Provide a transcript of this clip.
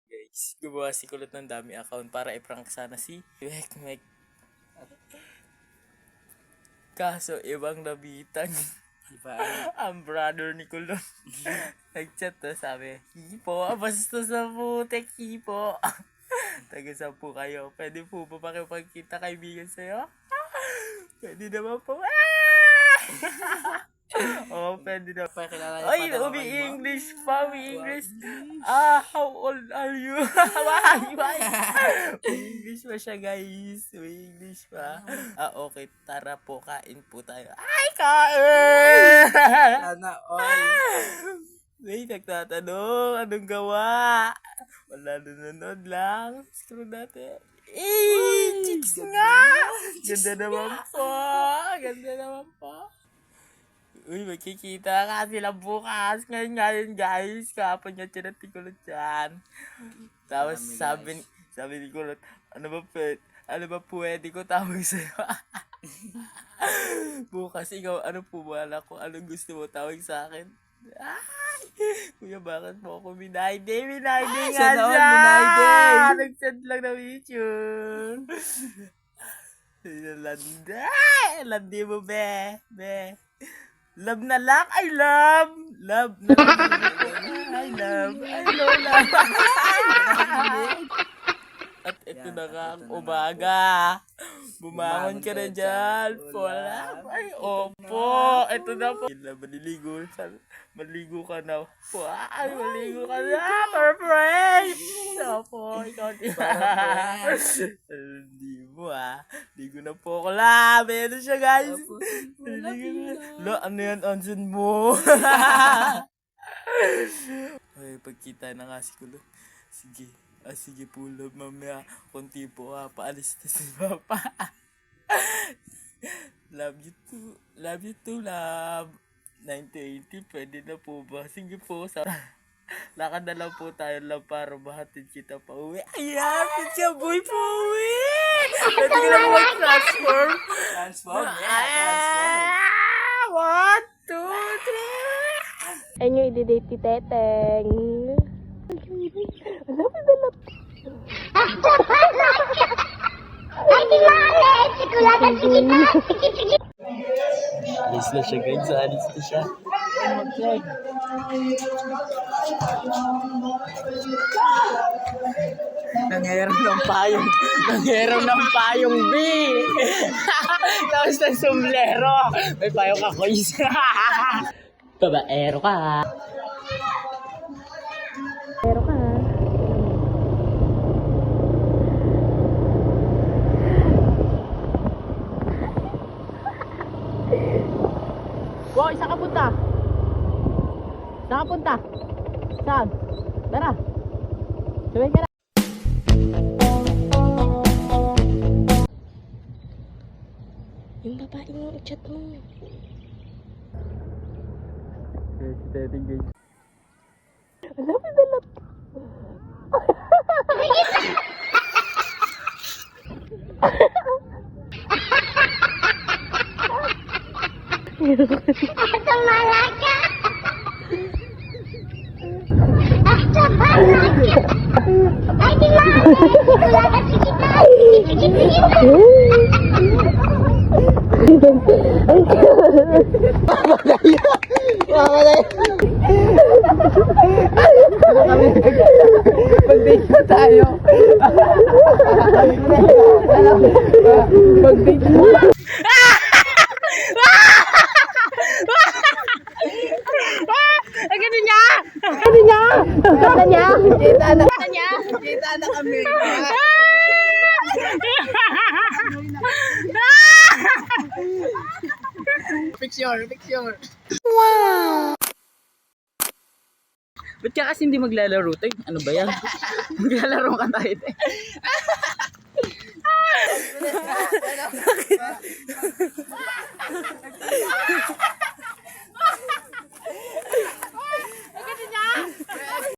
Guys, gumawa si Kulot ng dami account para i-prank sana si Mek. Kaso ibang nabitan. Ang brother ni Kulot. Nag-chat to, sabi, Hipo, basta sa putek, Hipo. Taga-10 kayo. Pwede po ba makipagkita kaibigan sa'yo? Pwede naman po. Oh, pwede na. Ay, umi-English pa, umi-English. How old are you? Why? Umi-English pa siya, guys. Umi-English pa. Okay, tara po, kain po tayo. Ay, kain! Sana all. May nagtatanong, anong gawa? Wala, nanonood lang. Scroll natin. Chicks nga! Ganda naman po. Ganda naman po. Uy, magkikita ka sila bukas. Ngayon, guys. Kapag niya chinati Kulot dyan. Tapos sabi ni Kulot, ano ba pwede ko tawag sa'yo? Bukas, ikaw, ano po wala ko? Anong gusto mo tawag sa akin? Ay! Kuya, bakit mo ako minayde? Minayde nga siya! Nag-send lang na picture. Landi mo, be. Love na lang. I love. I love. At ito na nga ang umaga. Bumangon ka na dyan. Wala. Ay, opo. Ito na po. Maligo ka na. Ay, maligo ka na. Perfect. Opo, ikaw di ba? Hindi mo ligo na po ako lang. Meron siya, guys. Lo, ano yan, onsen mo? Ay, pagkita na nga si Kulot. Sige po, love, mamaya. Kunti po paalis na si Papa. Love you too, love. 9:80, pwede na po ba? Sige po, lakad na lang po tayo lang para mahatid kita pa uwi. Ayan, pitya boy po uwi! Pwede ka na mag-transform. Transform. 1, 2, 3. Ayun yung i-date ni Teteng. Alis na siya, guys. Alis na siya. Nangyaram ng payong, B. Tapos ng sombrero. May payong ako isa. Babaero ka. Pero ka. Wow, saan ka punta? Saan? Tara. Sabay ka na. Yung babae mo, i-chat mo. Si Teteng, guys. Alap. Mag-date na tayo. Mag-date na. Ganda niya? Kita na kami. Picture. Ba't ka kasi hindi maglalaro tayo? Ano ba yan? Maglalaro ka tayo tayo.